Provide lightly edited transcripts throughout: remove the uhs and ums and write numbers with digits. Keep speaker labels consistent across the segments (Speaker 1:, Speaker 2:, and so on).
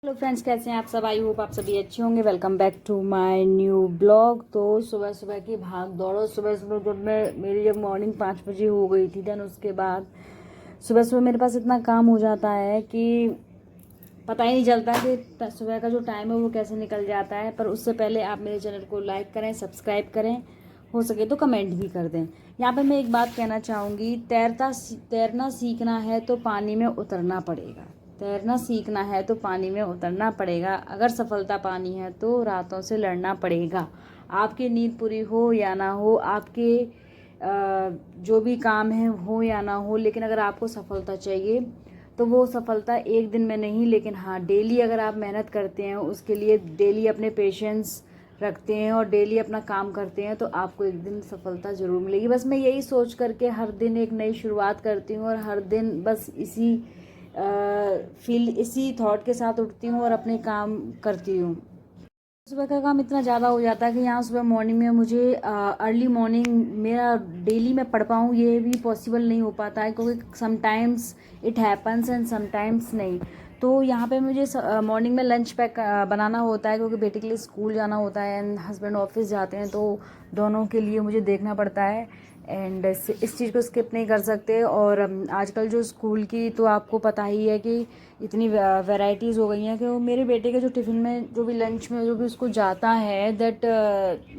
Speaker 1: Hello friends, कैसे हैं आप सब। आई होप आप सभी अच्छे होंगे। Welcome back to my new blog. तो सुबह सुबह की भाग दौड़ो। सुबह सुबह जब मॉर्निंग 5 बजे हो गई थी, देन उसके बाद सुबह सुबह मेरे पास इतना काम हो जाता है कि पता ही नहीं चलता कि सुबह का जो टाइम है वो कैसे निकल जाता है। पर उससे पहले आप मेरे चैनल को लाइक करें, सब्सक्राइब करें, हो सके तो कमेंट भी कर दें। यहाँ पे मैं एक बात कहना चाहूँगी, तैरना सीखना है तो पानी में उतरना पड़ेगा। तैरना सीखना है तो पानी में उतरना पड़ेगा। अगर सफलता पानी है तो रातों से लड़ना पड़ेगा। आपकी नींद पूरी हो या ना हो, आपके जो भी काम है हो या ना हो, लेकिन अगर आपको सफलता चाहिए तो वो सफलता एक दिन में नहीं, लेकिन हाँ डेली अगर आप मेहनत करते हैं, उसके लिए डेली अपने पेशेंस रखते हैं और डेली अपना काम करते हैं, तो आपको एक दिन सफलता ज़रूर मिलेगी। बस मैं यही सोच करके हर दिन एक नई शुरुआत करती हूँ और हर दिन बस इसी थॉट के साथ उठती हूँ और अपने काम करती हूँ। सुबह का काम इतना ज़्यादा हो जाता है कि यहाँ सुबह मॉर्निंग में मुझे अर्ली मॉर्निंग मेरा डेली मैं पढ़ पाऊँ ये भी पॉसिबल नहीं हो पाता है, क्योंकि sometimes it happens and sometimes नहीं। तो यहाँ पे मुझे मॉर्निंग में लंच पैक बनाना होता है, क्योंकि बेटे के लिए स्कूल जाना होता है एंड हस्बैंड ऑफिस जाते हैं, तो दोनों के लिए मुझे देखना पड़ता है। एंड इस चीज़ को स्किप नहीं कर सकते। और आजकल जो स्कूल की तो आपको पता ही है कि इतनी वैरायटीज़ हो गई हैं कि वो मेरे बेटे के जो टिफ़िन में जो भी लंच में जो भी उसको जाता है, that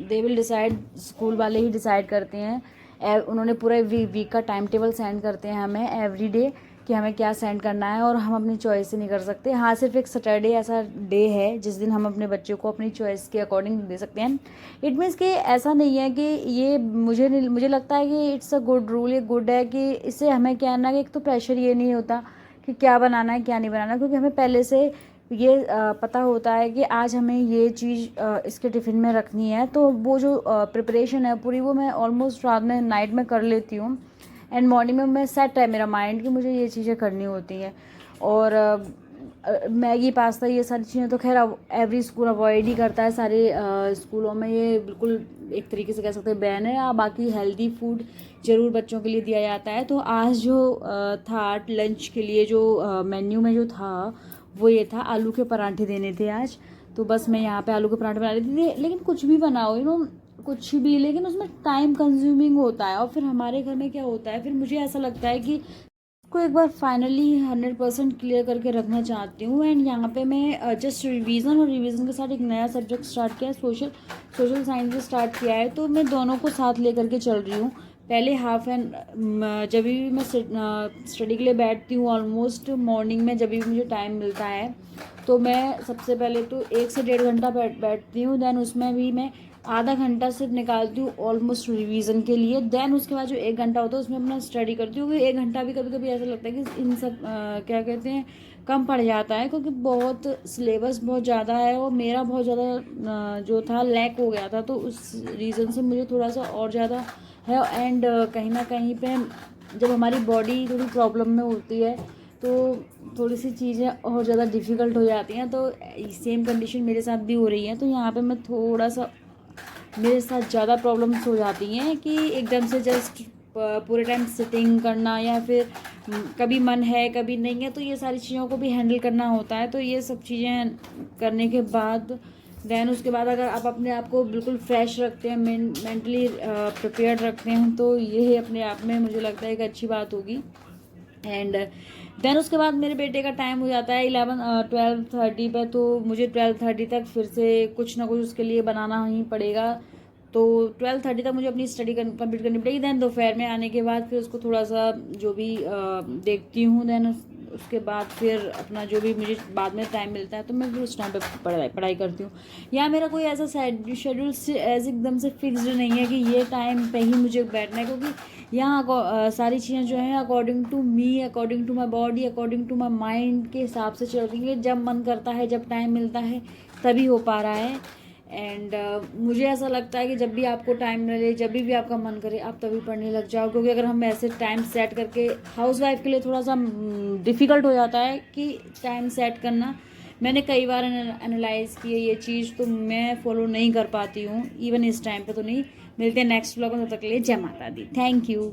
Speaker 1: they will decide, school वाले ही डिसाइड करते हैं। उन्होंने पूरा वीक का टाइम टेबल सेंड करते हैं हमें एवरी डे कि हमें क्या सेंड करना है, और हम अपनी चॉइस से नहीं कर सकते। हाँ, सिर्फ एक सैटरडे ऐसा डे है जिस दिन हम अपने बच्चों को अपनी चॉइस के अकॉर्डिंग दे सकते हैं। इट मीन्स कि ऐसा नहीं है कि ये मुझे लगता है कि इट्स अ गुड रूल। ये गुड है कि इससे हमें क्या है ना, कि एक तो प्रेशर ये नहीं होता कि क्या बनाना है क्या नहीं बनाना, क्योंकि हमें पहले से ये पता होता है कि आज हमें ये चीज़ इसके टिफ़िन में रखनी है। तो वो जो प्रिपरेशन है पूरी, वो मैं ऑलमोस्ट रात में नाइट में कर लेती हूँ एंड मॉर्निंग में मैं सेट है मेरा माइंड कि मुझे ये चीज़ें करनी होती हैं। और मैगी पास्ता ये सारी चीज़ें तो खैर एवरी स्कूल अवॉइड ही करता है। सारे स्कूलों में ये बिल्कुल एक तरीके से कह सकते हैं बैन है। बाकी हेल्दी फूड ज़रूर बच्चों के लिए दिया जाता है। तो आज जो था लंच के लिए जो मेन्यू में जो था वो ये था, आलू के पराठे देने थे आज। तो बस मैं यहाँ पे आलू के पराठे बना रही थी। लेकिन कुछ भी बनाओ कुछ भी, लेकिन उसमें टाइम कंज्यूमिंग होता है। और फिर हमारे घर में क्या होता है, फिर मुझे ऐसा लगता है कि को एक बार फाइनली 100% क्लियर करके रखना चाहती हूँ। एंड यहाँ पे मैं जस्ट रिवीजन और रिवीजन के साथ एक नया सब्जेक्ट स्टार्ट किया है, सोशल साइंस से स्टार्ट किया है। तो मैं दोनों को साथ लेकर के चल रही हूँ। पहले हाफ एंड जब भी मैं स्टडी के लिए बैठती हूँ, ऑलमोस्ट मॉर्निंग में जब भी मुझे टाइम मिलता है, तो मैं सबसे पहले तो 1 से 1.5 घंटा बैठती हूँ। देन उसमें भी मैं आधा घंटा सिर्फ निकालती हूँ ऑलमोस्ट रिवीजन के लिए। देन उसके बाद जो 1 घंटा होता है उसमें अपना स्टडी करती हूँ, क्योंकि 1 घंटा भी कभी कभी ऐसा लगता है कि इन सब क्या कहते हैं कम पड़ जाता है, क्योंकि बहुत सिलेबस बहुत ज़्यादा है और मेरा बहुत ज़्यादा जो था लैक हो गया था। तो उस रीज़न से मुझे थोड़ा सा और ज़्यादा है। एंड कहीं ना कहीं पे जब हमारी बॉडी थोड़ी प्रॉब्लम में होती है तो थोड़ी सी चीज़ें और ज़्यादा डिफ़िकल्ट हो जाती हैं। तो सेम कंडीशन मेरे साथ भी हो रही है। तो यहाँ पे मैं थोड़ा सा, मेरे साथ ज़्यादा प्रॉब्लम्स हो जाती हैं कि एकदम से जस्ट पूरे टाइम सिटिंग करना, या फिर कभी मन है कभी नहीं है, तो ये सारी चीज़ों को भी हैंडल करना होता है। तो ये सब चीज़ें करने के बाद देन उसके बाद अगर आप अपने आप को बिल्कुल फ्रेश रखते हैं, मेंटली प्रिपेयर्ड रखते हैं, तो ये अपने आप में मुझे लगता है एक अच्छी बात होगी। एंड देन उसके बाद मेरे बेटे का टाइम हो जाता है 12:30 पे। तो मुझे 12:30 तक फिर से कुछ ना कुछ उसके लिए बनाना ही पड़ेगा। तो 12:30 तक मुझे अपनी स्टडी कंप्लीट करनी पड़ेगी। देन दोपहर में आने के बाद फिर उसको थोड़ा सा जो भी देखती हूँ। देन उसके बाद फिर अपना जो भी मुझे बाद में टाइम मिलता है तो मैं फिर उस टाइम पे पढ़ाई करती हूँ। या मेरा कोई ऐसा शेड्यूल एज एकदम से फिक्स्ड नहीं है कि ये टाइम पे ही मुझे बैठना है, क्योंकि यहाँ सारी चीज़ें जो हैं according to me, according to my body, according to my mind के हिसाब से चल रही है। जब मन करता है, जब टाइम मिलता है, तभी हो पा रहा है। एंड मुझे ऐसा लगता है कि जब भी आपको टाइम मिले, जब भी आपका मन करे, आप तभी पढ़ने लग जाओ। क्योंकि अगर हम ऐसे टाइम सेट करके, हाउस वाइफ के लिए थोड़ा सा डिफ़िकल्ट हो जाता है कि टाइम सेट करना। मैंने कई बार एनालाइज की है ये चीज़, तो मैं फॉलो नहीं कर पाती हूँ इवन इस टाइम पे तो नहीं। मिलते हैं नेक्स्ट व्लॉग में, तब तक के लिए जय माता दी। Thank you.